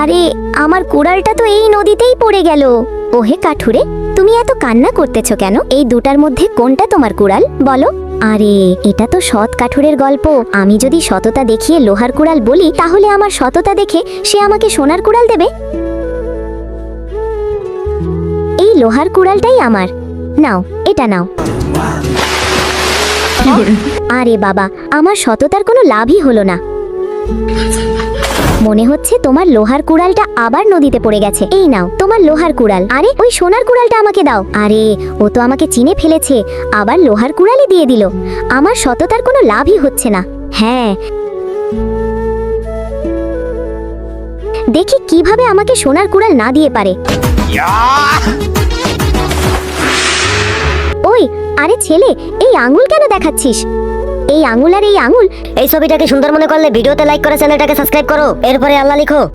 আরে আমার কুড়ালটা তো এই নদীতেই পড়ে গেল। ওহে কাঠুরে, তুমি এত কান্না করতেছো কেন? এই দুটার মধ্যে কোনটা তোমার কুড়াল বলো? আরে এটা তো সৎ কাঠুরের গল্প। আমি যদি সততা দেখিয়ে লোহার কুড়াল বলি, তাহলে আমার সততা দেখে সে আমাকে সোনার কুড়াল দেবে। এই লোহার কুড়ালটাই আমার, নাও এটা নাও। আরে বাবা, আমার সততার কোনো লাভই হলো না। মনে হচ্ছে তোমার লোহার কুড়ালটা আবার নদীতে পড়ে গেছে। এই নাও তোমার লোহার কুড়াল। আরে ওই সোনার কুড়ালটা আমাকে দাও। আরে ও তো আমাকে চিনে ফেলেছে, আবার লোহার কুড়ালই দিয়ে দিল। আমার সততার কোনো লাভই হচ্ছে না। হ্যাঁ, দেখি কিভাবে আমাকে সোনার কুড়াল না দিয়ে পারে। ওই আরে ছেলে, এই আঙ্গুল কেন দেখাচ্ছিস? এই আঙ্গুল আর এই আঙ্গুল। এই ছবিটাকে সুন্দর মনে করলে ভিডিওতে লাইক করে চ্যানেলটাকে সাবস্ক্রাইব করো, এরপরে আল্লাহ লিখো।